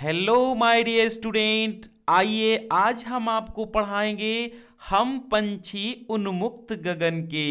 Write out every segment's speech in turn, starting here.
Hello my dear student, आइए आज हम आपको पढ़ाएंगे हम पंछी उन्मुक्त गगन के।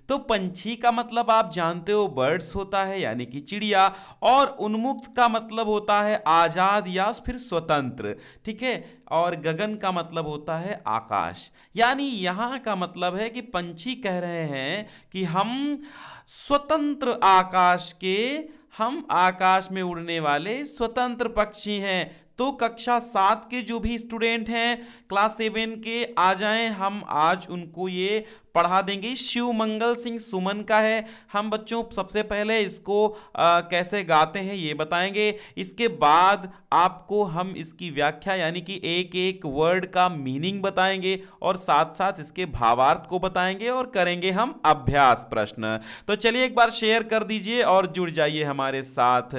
तो पंछी का मतलब आप जानते हो बर्ड्स होता है यानी कि चिड़िया, और उन्मुक्त का मतलब होता है आजाद या फिर स्वतंत्र। ठीक है, और गगन का मतलब होता है आकाश। यानी यहाँ का मतलब है कि पंछी कह रहे हैं कि हम स्वतंत्र आकाश के, हम आकाश में उड़ने वाले स्वतंत्र पक्षी हैं। तो कक्षा 7 के जो भी स्टूडेंट हैं, क्लास 7 के, आ जाएं, हम आज उनको ये पढ़ा देंगे। शिव मंगल सिंह सुमन का है। हम बच्चों सबसे पहले इसको कैसे गाते हैं ये बताएंगे। इसके बाद आपको हम इसकी व्याख्या यानी कि एक एक वर्ड का मीनिंग बताएंगे और साथ साथ इसके भावार्थ को बताएंगे और करेंगे हम अभ्यास प्रश्न। तो चलिए एक बार शेयर कर दीजिए और जुड़ जाइए हमारे साथ।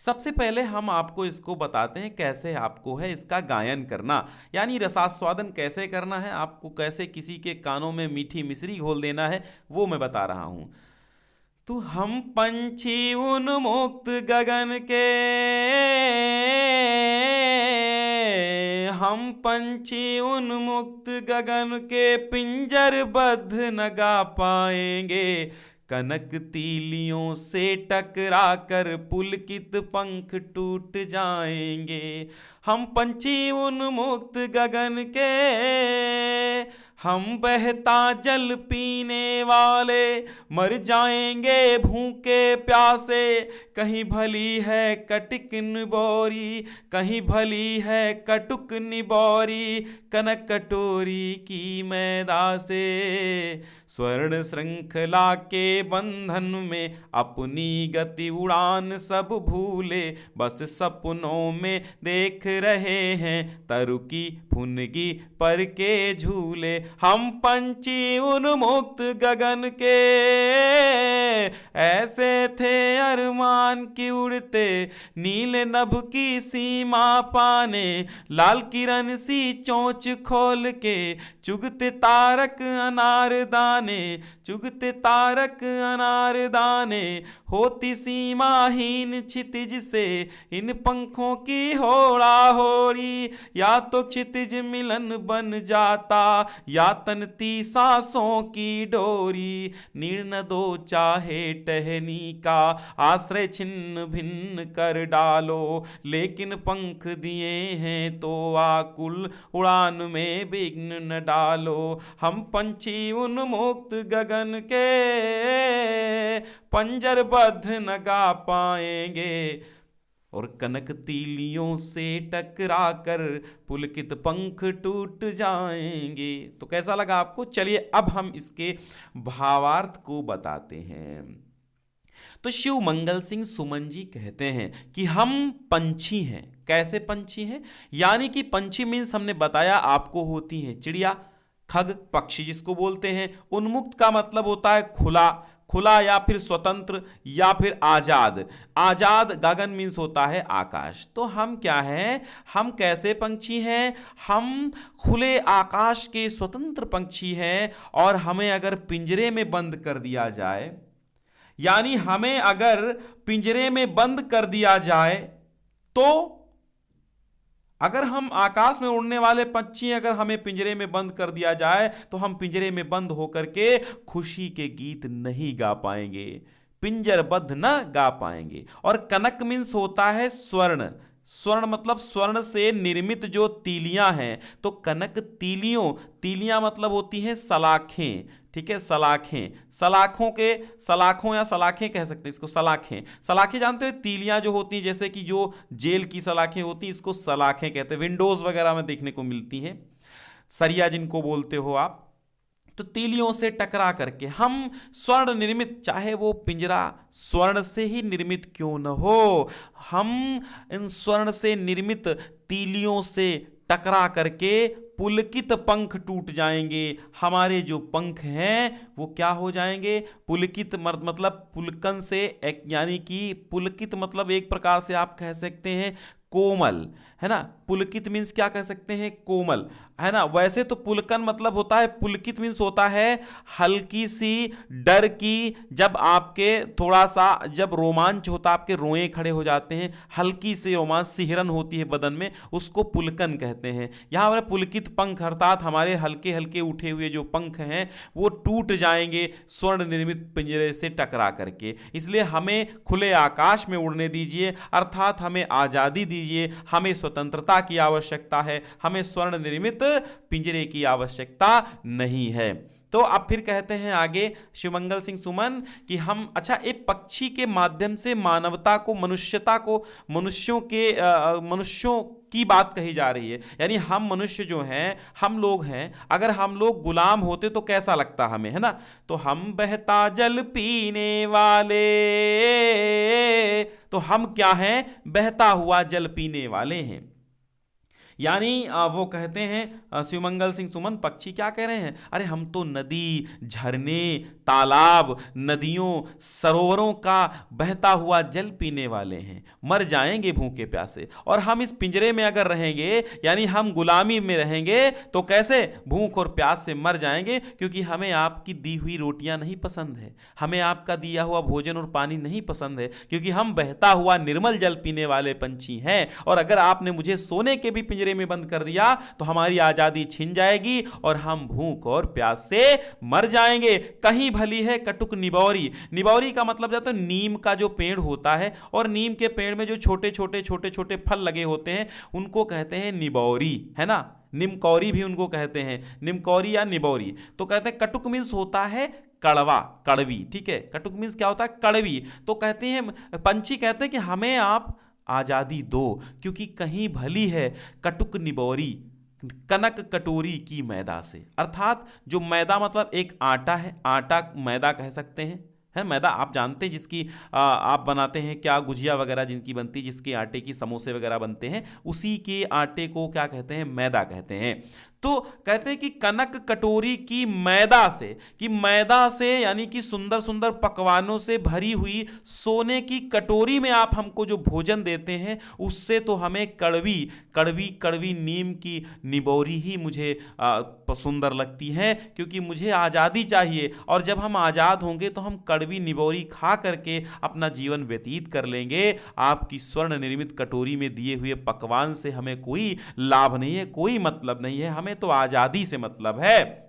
सबसे पहले हम आपको इसको बताते हैं कैसे आपको है इसका गायन करना, यानी रसास्वादन कैसे करना है, आपको कैसे किसी के कानों में मीठी मिश्री घोल देना है, वो मैं बता रहा हूं। तो हम पंछी उन्मुक्त गगन के, हम पंछी उन्मुक्त गगन के, पिंजरबद्ध न गा पाएंगे, कनक तीलियों से टकरा कर पुलकित पंख टूट जाएंगे। हम पंछी उन्मुक्त गगन के, हम बहता जल पीने वाले, मर जाएंगे भूखे प्यासे, कहीं भली है कटिक निबोरी, कहीं भली है कटुक निबोरी, कनक कटोरी की मैदा से, स्वर्ण श्रृंखला के बंधन में अपनी गति उड़ान सब भूले, बस सपनों में देख रहे हैं तरुकी फुनगी पर के झूले। हम पंछी उन्मुक्त गगन के, ऐसे थे अरमान की उड़ते, नीले नभ की सीमा पाने, लाल किरण सी चोंच खोल के, चुगते तारक अनार दाने, चुगते तारक अनार दाने, होती सीमाहीन क्षितिज से इन पंखों की होड़ा होड़ी, या तो क्षितिज मिलन बन जाता या तनती सांसों की डोरी, निर्ण दो चाहे टहनी का आश्रय छिन्न भिन्न कर डालो, लेकिन पंख दिए हैं तो आकुल उड़ान में विघ्न न डालो। हम पंछी उन्मुक्त गगन के, पंजरबद्ध न गा पाएंगे, और कनक तीलियों से टकरा कर पुलकित पंख टूट जाएंगे। तो कैसा लगा आपको? चलिए अब हम इसके भावार्थ को बताते हैं। तो शिव मंगल सिंह सुमन जी कहते हैं कि हम पंछी हैं। कैसे पंछी हैं? यानी कि पंछी मीन्स हमने बताया आपको होती हैं चिड़िया, खग पक्षी जिसको बोलते हैं। उन्मुक्त का मतलब होता है खुला, खुला या फिर स्वतंत्र या फिर आजाद। आजाद गगन मीन्स होता है आकाश। तो हम क्या हैं? हम कैसे पंछी हैं? हम खुले आकाश के स्वतंत्र पंछी हैं। और हमें अगर पिंजरे में बंद कर दिया जाए, यानी हमें अगर पिंजरे में बंद कर दिया जाए, तो अगर हम आकाश में उड़ने वाले पक्षी अगर हमें पिंजरे में बंद कर दिया जाए तो हम पिंजरे में बंद होकर के खुशी के गीत नहीं गा पाएंगे, पिंजरबद्ध न गा पाएंगे। और कनक मीन्स होता है स्वर्ण। स्वर्ण मतलब स्वर्ण से निर्मित जो तीलियां हैं, तो कनक तीलियों, तीलियां मतलब होती हैं सलाखें। ठीक है, सलाखें, सलाखों के, सलाखों या सलाखें कह सकते हैं इसको, सलाखें। सलाखें जानते हो? तीलियां जो होती हैं, जैसे कि जो जेल की सलाखें होती हैं, इसको सलाखें कहते हैं। विंडोज वगैरह में देखने को मिलती हैं, सरिया जिनको बोलते हो आप। तो तीलियों से टकरा करके हम स्वर्ण निर्मित, चाहे वो पिंजरा स्वर्ण से ही निर्मित क्यों न हो, हम इन स्वर्ण से निर्मित तीलियों से टकरा करके पुलकित पंख टूट जाएंगे। हमारे जो पंख हैं वो क्या हो जाएंगे? पुलकित मतलब पुलकन से, यानी कि पुलकित मतलब एक प्रकार से आप कह सकते हैं कोमल, है ना। पुलकित मीन्स क्या कह सकते हैं? कोमल। है ना। वैसे तो पुलकन मतलब होता है, पुलकित मीन्स होता है हल्की सी डर की, जब आपके थोड़ा सा जब रोमांच होता है, आपके रोए खड़े हो जाते हैं, हल्की सी रोमांच सिहरन होती है बदन में, उसको पुलकन कहते हैं। यहाँ पर पुलकित पंख अर्थात हमारे हल्के हल्के उठे हुए जो पंख हैं वो टूट जाएंगे स्वर्ण निर्मित पिंजरे से टकरा करके। इसलिए हमें खुले आकाश में उड़ने दीजिए, अर्थात हमें आजादी दीजिए, हमें स्वतंत्रता की आवश्यकता है, हमें स्वर्ण निर्मित पिंजरे की आवश्यकता नहीं है। तो अब फिर कहते हैं आगे शिवमंगल सिंह सुमन कि हम अच्छा एक पक्षी के माध्यम से मानवता को, मनुष्यता को, मनुष्यों की बात कही जा रही है। यानी हम मनुष्य जो हैं, हम लोग हैं, अगर हम लोग गुलाम होते तो कैसा लगता हमें, है ना। तो हम बहता जल पीने वाले, तो हम क्या हैं, बहता हुआ जल पीने वाले हैं। यानी वो कहते हैं शिवमंगल सिंह सुमन, पक्षी क्या कह रहे हैं, अरे हम तो नदी, झरने, तालाब, नदियों, सरोवरों का बहता हुआ जल पीने वाले हैं, मर जाएंगे भूखे प्यासे। और हम इस पिंजरे में अगर रहेंगे, यानी हम गुलामी में रहेंगे, तो कैसे, भूख और प्यास से मर जाएंगे, क्योंकि हमें आपकी दी हुई रोटियां नहीं पसंद है, हमें आपका दिया हुआ भोजन और पानी नहीं पसंद है, क्योंकि हम बहता हुआ निर्मल जल पीने वाले पंछी हैं। और अगर आपने मुझे सोने के भी पिंजरे में बंद कर दिया तो हमारी आजादी छिन जाएगी और हम भूख और प्यास से मर जाएंगे। कहीं भली है कटुक निबौरी, निबौरी का मतलब जाता है नीम का जो पेड़ होता है, और नीम के पेड़ में जो छोटे छोटे छोटे छोटे फल लगे होते हैं उनको कहते हैं निबौरी, है ना। निमकौरी भी उनको कहते हैं, निमकौरी या निबौरी। तो कहते हैं कटुक मीन्स होता है कड़वा, कड़वी, ठीक है। कटुक मीन्स क्या होता है, कड़वी। तो कहते हैं पंछी कहते हैं कि हमें आप आजादी दो, क्योंकि कहीं भली है कटुक निबौरी कनक कटोरी की मैदा से। अर्थात जो मैदा मतलब एक आटा है, आटा मैदा कह सकते हैं, है मैदा आप जानते हैं, जिसकी आप बनाते हैं क्या, गुजिया वगैरह जिनकी बनती है, जिसके आटे की समोसे वगैरह बनते हैं, उसी के आटे को क्या कहते हैं, मैदा कहते हैं। तो कहते हैं कि कनक कटोरी की मैदा से, कि मैदा से यानी कि सुंदर सुंदर पकवानों से भरी हुई सोने की कटोरी में आप हमको जो भोजन देते हैं, उससे तो हमें कड़वी कड़वी कड़वी नीम की निबौरी ही मुझे सुंदर लगती है, क्योंकि मुझे आज़ादी चाहिए। और जब हम आज़ाद होंगे तो हम कड़वी निबौरी खा करके अपना जीवन व्यतीत कर लेंगे। आपकी स्वर्ण निर्मित कटोरी में दिए हुए पकवान से हमें कोई लाभ नहीं है, कोई मतलब नहीं है, हमें तो आजादी से मतलब है।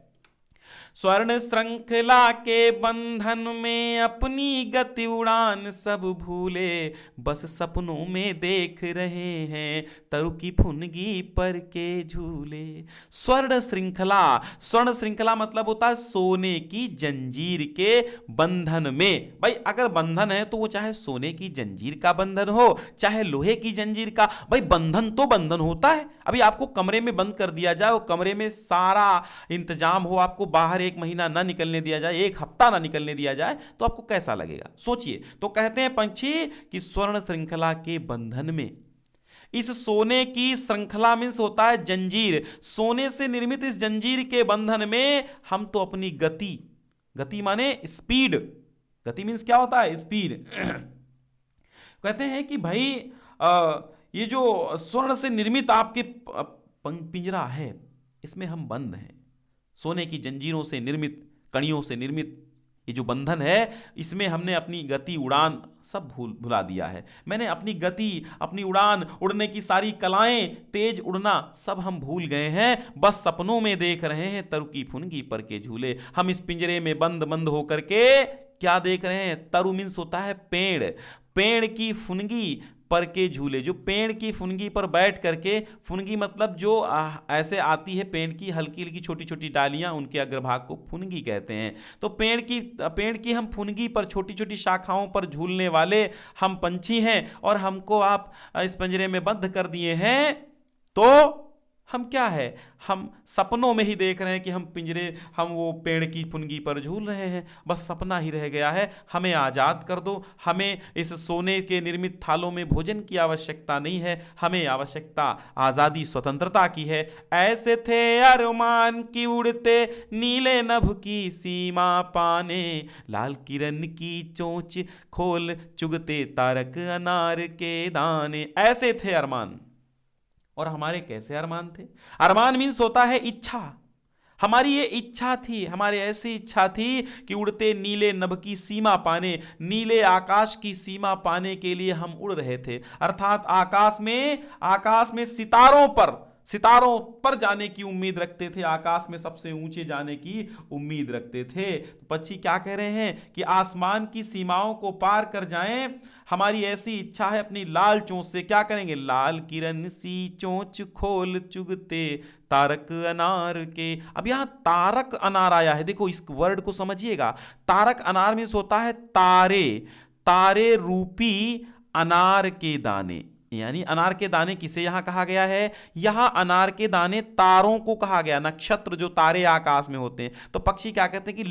स्वर्ण श्रृंखला के बंधन में अपनी गति उड़ान सब भूले, बस सपनों में देख रहे हैं तरु की फुनगी पर के झूले। स्वर्ण श्रृंखला, स्वर्ण श्रृंखला मतलब होता है सोने की जंजीर के बंधन में। भाई अगर बंधन है तो वो चाहे सोने की जंजीर का बंधन हो, चाहे लोहे की जंजीर का, भाई बंधन तो बंधन होता है। अभी आपको कमरे में बंद कर दिया जाए, कमरे में सारा इंतजाम हो, आपको बाहर एक महीना ना निकलने दिया जाए, एक हफ्ता ना निकलने दिया जाए, तो आपको कैसा लगेगा, सोचिए। तो कहते हैं पंछी कि स्वर्ण श्रृंखला के बंधन में, इस सोने की श्रृंखला मीन्स होता है जंजीर, सोने से निर्मित इस जंजीर के बंधन में हम तो अपनी गति, गति माने स्पीड, गति मीन्स क्या होता है, स्पीड। कहते हैं कि भाई ये जो स्वर्ण से निर्मित आपके पिंजरा है, इसमें हम बंद हैं, सोने की जंजीरों से निर्मित, कड़ियों से निर्मित ये जो बंधन है, इसमें हमने अपनी गति उड़ान सब भुला दिया है। मैंने अपनी गति, अपनी उड़ान, उड़ने की सारी कलाएं, तेज उड़ना सब हम भूल गए हैं, बस सपनों में देख रहे हैं तरु की फुनगी पर के झूले। हम इस पिंजरे में बंद बंद होकर के क्या देख रहे हैं, तरु मीन्स होता है पेड़, पेड़ की फुनगी पर के झूले, जो पेड़ की फुनगी पर बैठ करके, फुनगी मतलब जो ऐसे आती है पेड़ की हल्की हल्की छोटी छोटी डालियां, उनके अग्रभाग को फुनगी कहते हैं। तो पेड़ की हम फुनगी पर, छोटी छोटी शाखाओं पर झूलने वाले हम पंछी हैं, और हमको आप इस पिंजरे में बंद कर दिए हैं। तो हम क्या है, हम सपनों में ही देख रहे हैं कि हम पिंजरे, हम वो पेड़ की फुनगी पर झूल रहे हैं, बस सपना ही रह गया है। हमें आज़ाद कर दो, हमें इस सोने के निर्मित थालों में भोजन की आवश्यकता नहीं है, हमें आवश्यकता आज़ादी स्वतंत्रता की है। ऐसे थे अरमान की उड़ते नीले नभ की सीमा पाने, लाल किरण की चोंच खोल चुगते तारक अनार के दाने। ऐसे थे अरमान, और हमारे कैसे अरमान थे। अरमान मीन्स होता है इच्छा। हमारी ये इच्छा थी, हमारी ऐसी इच्छा थी कि उड़ते नीले नभ की सीमा पाने, नीले आकाश की सीमा पाने के लिए हम उड़ रहे थे। अर्थात आकाश में सितारों पर जाने की उम्मीद रखते थे, आकाश में सबसे ऊंचे जाने की उम्मीद रखते थे। तो पक्षी क्या कह रहे हैं कि आसमान की सीमाओं को पार कर जाएं, हमारी ऐसी इच्छा है। अपनी लाल चोंच से क्या करेंगे, लाल किरण सी चोंच खोल चुगते तारक अनार के। अब यहां तारक अनार आया है, देखो इस वर्ड को समझिएगा। तारक अनार मीन्स होता है तारे, तारे रूपी अनार के दाने। यानी अनार के दाने किसे यहां कहा गया है, यहां अनार के दाने तारों को कहा गया, नक्षत्र जो तारे आकाश में होते हैं। तो पक्षी क्या कहते हैं कि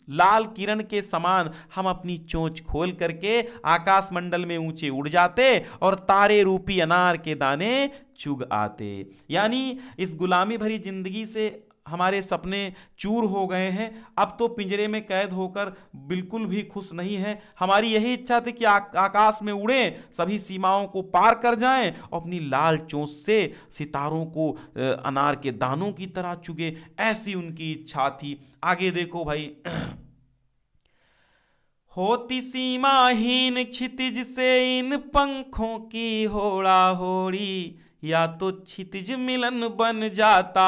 लाल किरण के समान हम अपनी चोंच खोल करके आकाश मंडल में ऊंचे उड़ जाते और तारे रूपी अनार के दाने चुग आते। यानी इस गुलामी भरी जिंदगी से हमारे सपने चूर हो गए हैं, अब तो पिंजरे में कैद होकर बिल्कुल भी खुश नहीं है। हमारी यही इच्छा थी कि आकाश में उड़ें, सभी सीमाओं को पार कर जाएं और अपनी लाल चोंच से सितारों को अनार के दानों की तरह चुगे, ऐसी उनकी इच्छा थी। आगे देखो भाई, होती सीमाहीन क्षितिज से इन पंखों की होड़ा होड़ी, या तो क्षितिज मिलन बन जाता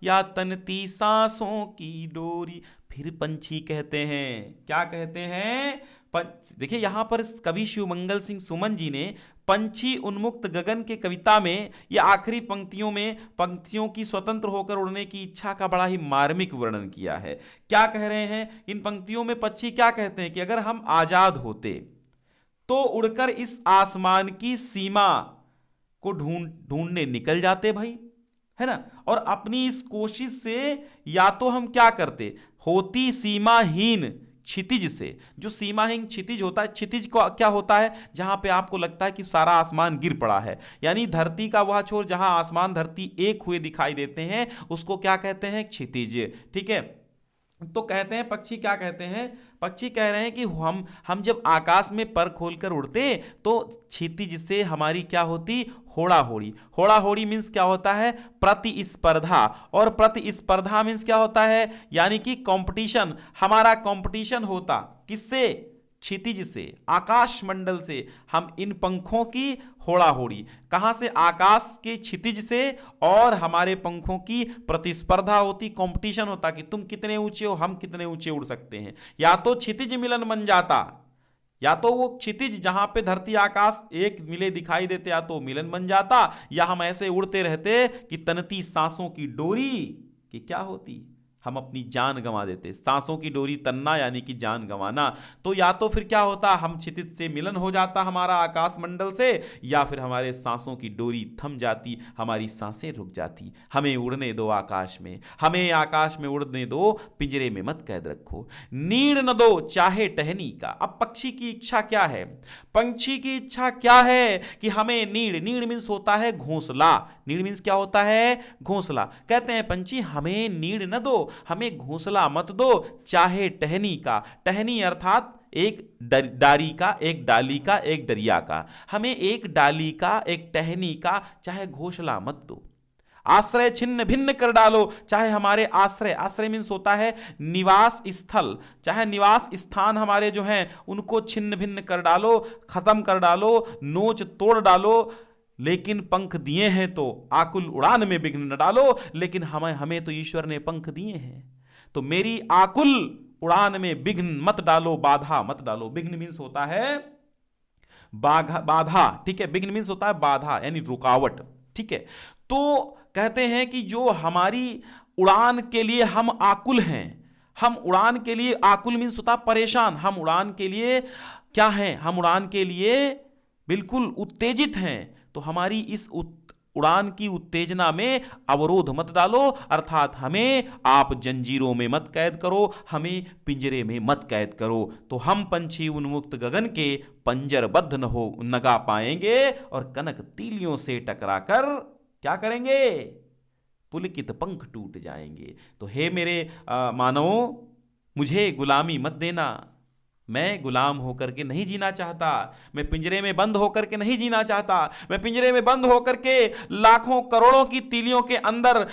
या तनती सांसों की डोरी। फिर पंछी कहते हैं, क्या कहते हैं, देखिए यहां पर कवि शिवमंगल सिंह सुमन जी ने पंछी उन्मुक्त गगन के कविता में या आखिरी पंक्तियों में पंछियों की स्वतंत्र होकर उड़ने की इच्छा का बड़ा ही मार्मिक वर्णन किया है। क्या कह रहे हैं इन पंक्तियों में, पक्षी क्या कहते हैं कि अगर हम आजाद होते तो उड़कर इस आसमान की सीमा को ढूंढने निकल जाते भाई, है ना। और अपनी इस कोशिश से या तो हम क्या करते, होती सीमाहीन क्षितिज से, जो सीमाहीन क्षितिज होता है, क्षितिज को क्या होता है, जहां पे आपको लगता है कि सारा आसमान गिर पड़ा है, यानी धरती का वह छोर जहां आसमान धरती एक हुए दिखाई देते हैं, उसको क्या कहते हैं, क्षितिज। ठीक है, तो कहते हैं पक्षी क्या कहते हैं, पक्षी कह रहे हैं कि हम जब आकाश में पर खोलकर उड़ते तो क्षितिज से हमारी क्या होती, होड़ा होड़ी। होड़ा होड़ी मीन्स क्या होता है, प्रतिस्पर्धा, और प्रतिस्पर्धा मीन्स क्या होता है, यानी कि कंपटीशन। हमारा कंपटीशन होता किससे, क्षितिज से, आकाश मंडल से। हम इन पंखों की होड़ा होड़ी, कहां से, आकाश के क्षितिज से, और हमारे पंखों की प्रतिस्पर्धा होती, कंपटीशन होता कि तुम कितने ऊंचे हो, हम कितने ऊंचे उड़ सकते हैं। या तो क्षितिज मिलन बन जाता, या तो वो क्षितिज जहां पे धरती आकाश एक मिले दिखाई देते, या तो मिलन बन जाता, या हम ऐसे उड़ते रहते कि तनती सांसों की डोरी कि क्या होती, हम अपनी जान गंवा देते। सांसों की डोरी तन्ना यानी कि जान गंवाना। तो या तो फिर क्या होता, हम क्षितिज से मिलन हो जाता हमारा आकाश मंडल से, या फिर हमारे सांसों की डोरी थम जाती, हमारी सांसें रुक जाती। हमें उड़ने दो आकाश में, हमें आकाश में उड़ने दो, पिंजरे में मत कैद रखो, नीड़ न दो चाहे टहनी का। अब पक्षी की इच्छा क्या है, पंछी की इच्छा क्या है कि हमें नीड़ मीन्स होता है घोंसला, नीड़ मीन्स क्या होता है, घोंसला। कहते हैं पंछी हमें नीड़ न दो, हमें घोंसला मत दो, चाहे टहनी का, टहनी अर्थात एक डाली का, एक डाली का, एक डरिया का, हमें एक डाली का, एक टहनी का, चाहे घोंसला मत दो। आश्रय छिन्न भिन्न कर डालो, चाहे हमारे आश्रय मीन्स होता है निवास स्थल, चाहे निवास स्थान हमारे जो हैं उनको छिन्न भिन्न कर डालो, खत्म कर डालो, नोच तोड़ डालो, लेकिन पंख दिए हैं तो आकुल उड़ान में विघ्न न डालो। लेकिन हमें तो ईश्वर ने पंख दिए हैं, तो मेरी आकुल उड़ान में विघ्न मत डालो, बाधा मत डालो। विघ्न मीन्स होता है बाधा, ठीक है, विघ्न मीन्स होता है बाधा यानी रुकावट, ठीक है। तो कहते हैं कि जो हमारी उड़ान के लिए हम आकुल हैं, हम उड़ान के लिए आकुल मीन्स होता है परेशान, हम उड़ान के लिए क्या हैं, हम उड़ान के लिए बिल्कुल उत्तेजित हैं, तो हमारी इस उड़ान की उत्तेजना में अवरोध मत डालो, अर्थात हमें आप जंजीरों में मत कैद करो, हमें पिंजरे में मत कैद करो। तो हम पंछी उन्मुक्त गगन के पंजरबद्ध न गा पाएंगे और कनक तीलियों से टकराकर क्या करेंगे, पुलकित पंख टूट जाएंगे। तो हे मेरे मानवों, मुझे गुलामी मत देना, मैं गुलाम होकर के नहीं जीना चाहता, मैं पिंजरे में बंद होकर के नहीं जीना चाहता, मैं पिंजरे में बंद होकर के लाखों करोड़ों की तीलियों के अंदर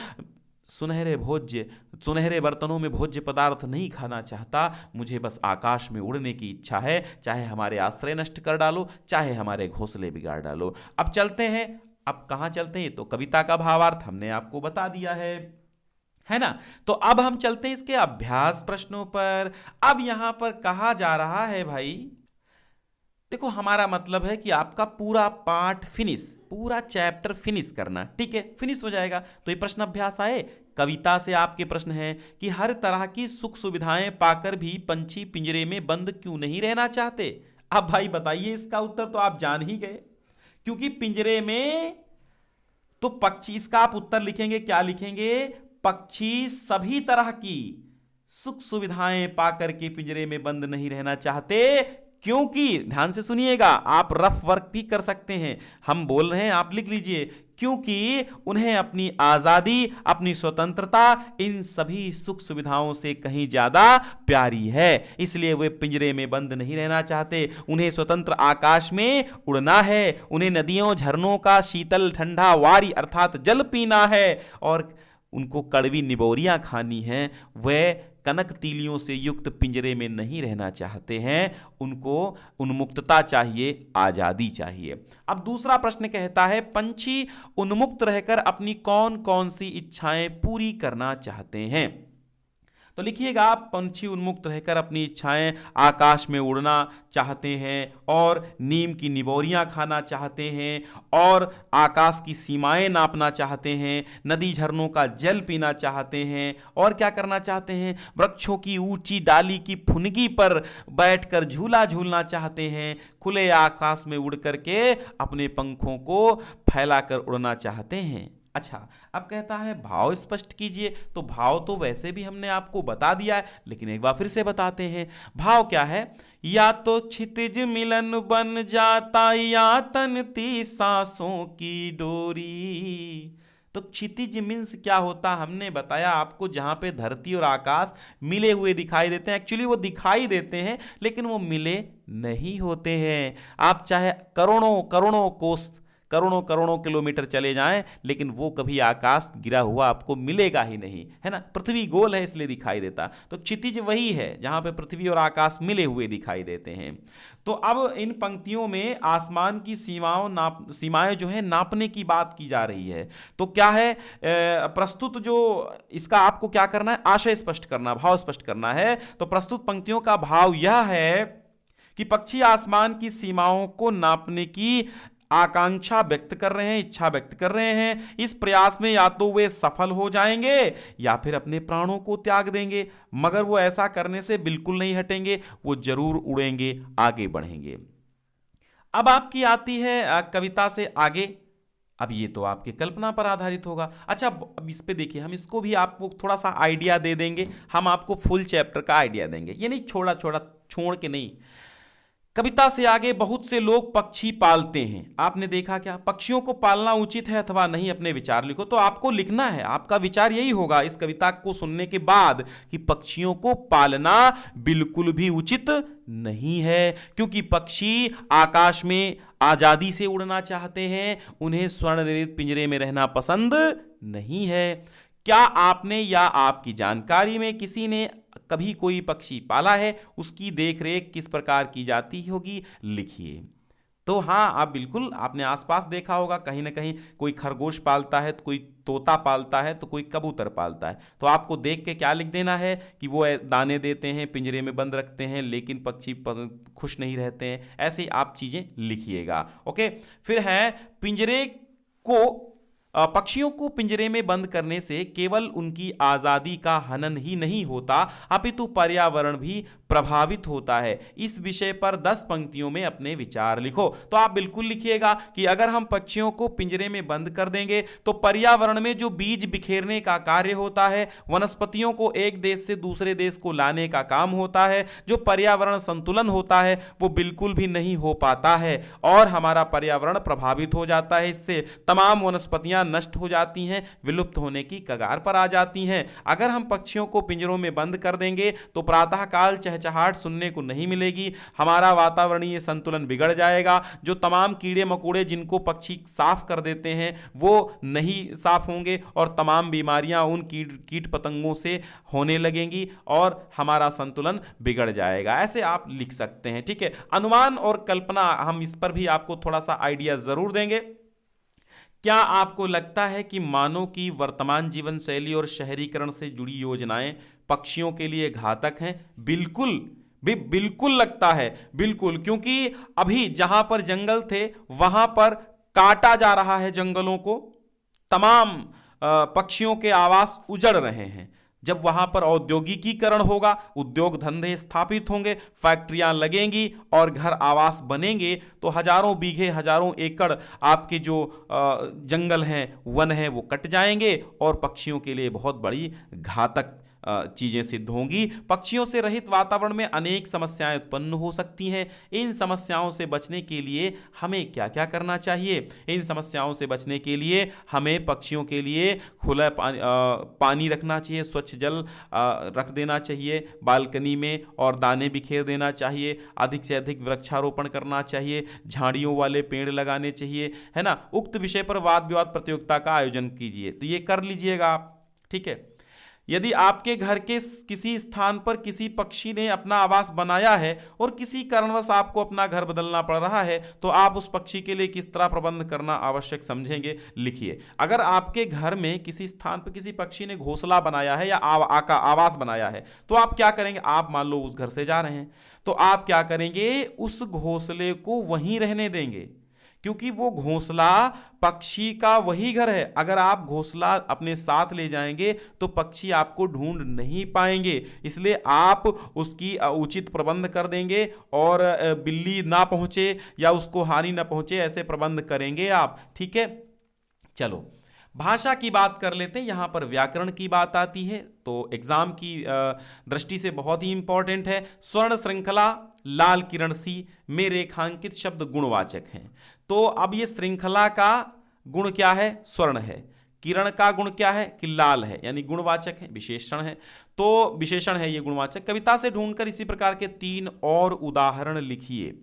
सुनहरे बर्तनों में भोज्य पदार्थ नहीं खाना चाहता। मुझे बस आकाश में उड़ने की इच्छा है, चाहे हमारे आश्रय नष्ट कर डालो, चाहे हमारे घोंसले बिगाड़ डालो। अब चलते हैं, अब कहाँ चलते हैं, तो कविता का भावार्थ हमने आपको बता दिया है ना। तो अब हम चलते हैं इसके अभ्यास प्रश्नों पर। अब यहां पर कहा जा रहा है भाई, देखो हमारा मतलब है कि आपका पूरा पाठ फिनिश, पूरा चैप्टर फिनिश करना, ठीक है, फिनिश हो जाएगा। तो ये प्रश्न अभ्यास आए, कविता से आपके प्रश्न है कि हर तरह की सुख सुविधाएं पाकर भी पंछी पिंजरे में बंद क्यों नहीं रहना चाहते। अब भाई बताइए, इसका उत्तर तो आप जान ही गए, क्योंकि पिंजरे में तो पक्षी, इसका आप उत्तर लिखेंगे, क्या लिखेंगे, पक्षी सभी तरह की सुख सुविधाएं पाकर के पिंजरे में बंद नहीं रहना चाहते, क्योंकि, ध्यान से सुनिएगा, आप रफ वर्क भी कर सकते हैं, हम बोल रहे हैं आप लिख लीजिए, क्योंकि उन्हें अपनी आजादी, अपनी स्वतंत्रता इन सभी सुख सुविधाओं से कहीं ज्यादा प्यारी है, इसलिए वे पिंजरे में बंद नहीं रहना चाहते। उन्हें स्वतंत्र आकाश में उड़ना है, उन्हें नदियों झरनों का शीतल ठंडा वारी अर्थात जल पीना है, और उनको कड़वी निबोरियां खानी हैं। वे कनक तीलियों से युक्त पिंजरे में नहीं रहना चाहते हैं, उनको उन्मुक्तता चाहिए, आजादी चाहिए। अब दूसरा प्रश्न कहता है, पंछी उन्मुक्त रहकर अपनी कौन कौन सी इच्छाएं पूरी करना चाहते हैं। तो लिखिएगा, आप पंछी उन्मुक्त रहकर अपनी इच्छाएं आकाश में उड़ना चाहते हैं, और नीम की निबोरियां खाना चाहते हैं, और आकाश की सीमाएं नापना चाहते हैं, नदी झरनों का जल पीना चाहते हैं, और क्या करना चाहते हैं, वृक्षों की ऊंची डाली की फुनगी पर बैठकर झूला झूलना चाहते हैं, खुले आकाश में उड़ करके अपने पंखों को फैलाकर उड़ना चाहते हैं। अच्छा, अब कहता है भाव स्पष्ट कीजिए। तो भाव तो वैसे भी हमने आपको बता दिया है, लेकिन एक बार फिर से बताते हैं। भाव क्या है, या तो क्षितिज मिलन बन जाता या तनती सांसों की डोरी। तो क्षितिज मीन्स क्या होता, हमने बताया आपको, जहां पे धरती और आकाश मिले हुए दिखाई देते हैं। एक्चुअली वो दिखाई देते हैं, लेकिन वो मिले नहीं होते हैं। आप चाहे करोड़ों करोड़ों कोस, करोड़ों करोड़ों किलोमीटर चले जाएं, लेकिन वो कभी आकाश गिरा हुआ आपको मिलेगा ही नहीं, है ना। पृथ्वी गोल है इसलिए दिखाई देता। तो क्षितिज वही है जहां पे पृथ्वी और आकाश मिले हुए दिखाई देते हैं। तो अब इन पंक्तियों में आसमान की सीमाएं जो है नापने की बात की जा रही है। तो क्या है, प्रस्तुत जो इसका आपको क्या करना है, आशय स्पष्ट करना, भाव स्पष्ट करना है। तो प्रस्तुत पंक्तियों का भाव यह है कि पक्षी आसमान की सीमाओं को नापने की आकांक्षा व्यक्त कर रहे हैं, इच्छा व्यक्त कर रहे हैं। इस प्रयास में या तो वे सफल हो जाएंगे या फिर अपने प्राणों को त्याग देंगे, मगर वो ऐसा करने से बिल्कुल नहीं हटेंगे, वो जरूर उड़ेंगे, आगे बढ़ेंगे। अब आपकी आती है कविता से आगे। अब ये तो आपकी कल्पना पर आधारित होगा। अच्छा, अब इस पे देखिए, हम इसको भी आपको थोड़ा सा आइडिया दे देंगे, हम आपको फुल चैप्टर का आइडिया देंगे, ये नहीं छोड़ के नहीं। कविता से आगे, बहुत से लोग पक्षी पालते हैं, आपने देखा क्या, पक्षियों को पालना उचित है अथवा नहीं, अपने विचार लिखो। तो आपको लिखना है, आपका विचार यही होगा इस कविता को सुनने के बाद कि पक्षियों को पालना बिल्कुल भी उचित नहीं है, क्योंकि पक्षी आकाश में आजादी से उड़ना चाहते हैं, उन्हें स्वर्ण निर्मित पिंजरे में रहना पसंद नहीं है। क्या आपने या आपकी जानकारी में किसी ने कभी कोई पक्षी पाला है, उसकी देखरेख किस प्रकार की जाती होगी, लिखिए। तो हाँ, आप बिल्कुल, आपने आसपास देखा होगा, कहीं ना कहीं कोई खरगोश पालता है, तो कोई तोता पालता है, तो कोई कबूतर पालता है। तो आपको देख के क्या लिख देना है कि वो दाने देते हैं, पिंजरे में बंद रखते हैं, लेकिन पक्षी खुश नहीं रहते हैं। ऐसे ही आप चीजें लिखिएगा। ओके, फिर है, पक्षियों को पिंजरे में बंद करने से केवल उनकी आजादी का हनन ही नहीं होता, अपितु पर्यावरण भी प्रभावित होता है। इस विषय पर 10 पंक्तियों में अपने विचार लिखो। तो आप बिल्कुल लिखिएगा कि अगर हम पक्षियों को पिंजरे में बंद कर देंगे तो पर्यावरण में जो बीज बिखेरने का कार्य होता है, वनस्पतियों को एक देश से दूसरे देश को लाने का काम होता है, जो पर्यावरण संतुलन होता है वो बिल्कुल भी नहीं हो पाता है, और हमारा पर्यावरण प्रभावित हो जाता है। इससे तमाम वनस्पतियां नष्ट हो जाती हैं, विलुप्त होने की कगार पर आ जाती हैं। अगर हम पक्षियों को पिंजरों में बंद कर देंगे तो प्रातः काल चहचहाट सुनने को नहीं मिलेगी, हमारा वातावरणीय संतुलन बिगड़ जाएगा, जो तमाम कीड़े मकोड़े जिनको पक्षी साफ कर देते हैं वो नहीं साफ होंगे और तमाम बीमारियां उन कीट पतंगों से होने लगेंगी और हमारा संतुलन बिगड़ जाएगा। ऐसे आप लिख सकते हैं, ठीक है। अनुमान और कल्पना, हम इस पर भी आपको थोड़ा सा आइडिया जरूर देंगे। क्या आपको लगता है कि मानव की वर्तमान जीवन शैली और शहरीकरण से जुड़ी योजनाएं पक्षियों के लिए घातक हैं? बिल्कुल लगता है, बिल्कुल, क्योंकि अभी जहां पर जंगल थे वहां पर काटा जा रहा है जंगलों को, तमाम पक्षियों के आवास उजड़ रहे हैं। जब वहां पर औद्योगिकीकरण होगा, उद्योग धंधे स्थापित होंगे, फैक्ट्रियां लगेंगी और घर आवास बनेंगे, तो हजारों बीघे हजारों एकड़ आपके जो जंगल हैं, वन हैं, वो कट जाएंगे और पक्षियों के लिए बहुत बड़ी घातक चीजें सिद्ध होंगी। पक्षियों से रहित वातावरण में अनेक समस्याएं उत्पन्न हो सकती हैं। इन समस्याओं से बचने के लिए हमें क्या क्या करना चाहिए? इन समस्याओं से बचने के लिए हमें पक्षियों के लिए खुला पानी रखना चाहिए, स्वच्छ जल रख देना चाहिए बालकनी में और दाने बिखेर देना चाहिए, अधिक से अधिक वृक्षारोपण करना चाहिए, झाड़ियों वाले पेड़ लगाने चाहिए, है ना। उक्त विषय पर वाद विवाद प्रतियोगिता का आयोजन कीजिए, तो ये कर लीजिएगा आप, ठीक है। यदि आपके घर के किसी स्थान पर किसी पक्षी ने अपना आवास बनाया है और किसी कारणवश आपको अपना घर बदलना पड़ रहा है, तो आप उस पक्षी के लिए किस तरह प्रबंध करना आवश्यक समझेंगे, लिखिए। अगर आपके घर में किसी स्थान पर किसी पक्षी ने घोंसला बनाया है या आवास बनाया है, तो आप क्या करेंगे? आप मान लो उस घर से जा रहे हैं, तो आप क्या करेंगे? उस घोंसले को वहीं रहने देंगे, क्योंकि वो घोंसला पक्षी का वही घर है। अगर आप घोंसला अपने साथ ले जाएंगे तो पक्षी आपको ढूंढ नहीं पाएंगे, इसलिए आप उसकी उचित प्रबंध कर देंगे और बिल्ली ना पहुंचे या उसको हानि ना पहुंचे, ऐसे प्रबंध करेंगे आप, ठीक है। चलो भाषा की बात कर लेते हैं। यहां पर व्याकरण की बात आती है, तो एग्जाम की दृष्टि से बहुत ही इंपॉर्टेंट है। स्वर्ण श्रृंखला लाल किरण सी में रेखांकित शब्द गुणवाचक हैं। तो अब ये श्रृंखला का गुण क्या है? स्वर्ण है। किरण का गुण क्या है? कि लाल है, यानी गुणवाचक है, विशेषण है, तो विशेषण है ये गुणवाचक। कविता से ढूंढकर इसी प्रकार के 3 और उदाहरण लिखिए।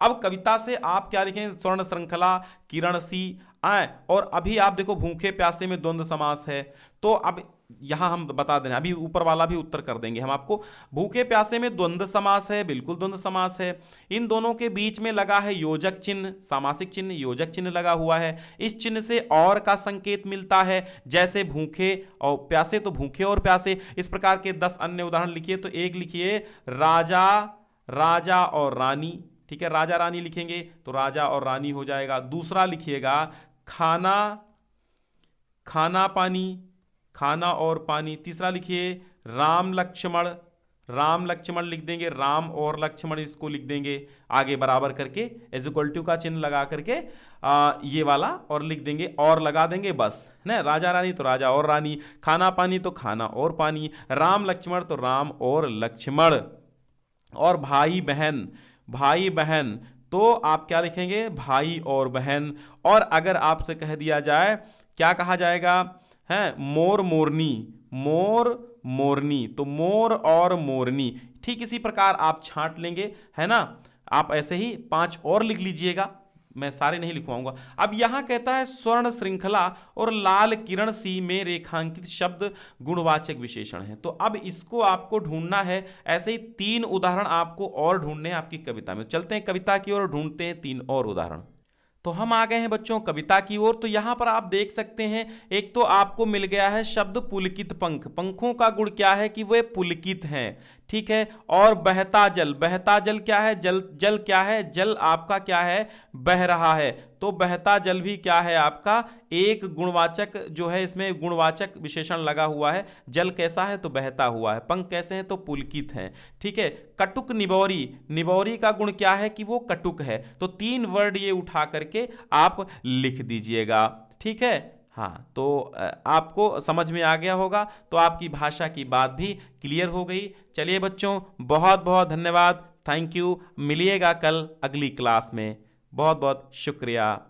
अब कविता से आप क्या लिखें? स्वर्ण श्रृंखला, किरण सी आए, और अभी आप देखो भूखे प्यासे में द्वंद्व समास है, तो अब यहां हम बता दें, अभी ऊपर वाला भी उत्तर कर देंगे हम आपको। भूखे प्यासे में द्वंद्व समास है, बिल्कुल द्वंद्व समास है। इन दोनों के बीच में लगा है योजक चिन्ह, सामासिक चिन्ह, योजक चिन्ह लगा हुआ है। इस चिन्ह से और का संकेत मिलता है, जैसे भूखे और प्यासे तो भूखे और प्यासे। इस प्रकार के 10 अन्य उदाहरण लिखिए। तो एक लिखिए राजा, राजा और रानी, ठीक है, राजा रानी लिखेंगे तो राजा और रानी हो जाएगा। दूसरा लिखिएगा खाना, खाना पानी, खाना और पानी। तीसरा लिखिए राम लक्ष्मण, राम लक्ष्मण लिख देंगे, राम और लक्ष्मण इसको लिख देंगे आगे बराबर करके, इज इक्वल टू का चिन्ह लगा करके ये वाला और लिख देंगे और लगा देंगे, बस ना। राजा रानी तो राजा और रानी, खाना पानी तो खाना और पानी, राम लक्ष्मण तो राम और लक्ष्मण। और भाई बहन, भाई बहन तो आप क्या लिखेंगे? भाई और बहन। और अगर आपसे कह दिया जाए, क्या कहा जाएगा? है मोर मोरनी, मोर मोरनी, तो मोर और मोरनी। ठीक इसी प्रकार आप छांट लेंगे, है ना। आप ऐसे ही 5 और लिख लीजिएगा, मैं सारे नहीं लिखवाऊंगा। अब यहां कहता है स्वर्ण श्रृंखला और लाल किरण सी में रेखांकित शब्द गुणवाचक विशेषण है। तो अब इसको आपको ढूंढना है। ऐसे ही 3 उदाहरण आपको और ढूंढने हैं आपकी कविता में। चलते हैं कविता की ओर, ढूंढते हैं 3 और उदाहरण। तो हम आ गए हैं बच्चों कविता की ओर। तो यहां पर आप देख सकते हैं, एक तो आपको मिल गया है शब्द पुलकित पंख। पंखों का गुण क्या है? कि वे पुलकित हैं, ठीक है। और बहता जल, बहता जल क्या है? जल, जल क्या है? जल आपका क्या है? बह रहा है। तो बहता जल भी क्या है आपका? एक गुणवाचक जो है, इसमें गुणवाचक विशेषण लगा हुआ है। जल कैसा है? तो बहता हुआ है। पंख कैसे हैं? तो पुलकित हैं, ठीक है। कटुक निबौरी, निबौरी का गुण क्या है? कि वो कटुक है। तो 3 वर्ड ये उठा करके आप लिख दीजिएगा, ठीक है। हाँ, तो आपको समझ में आ गया होगा, तो आपकी भाषा की बात भी क्लियर हो गई। चलिए बच्चों, बहुत बहुत धन्यवाद, थैंक यू। मिलिएगा कल अगली क्लास में। बहुत बहुत शुक्रिया।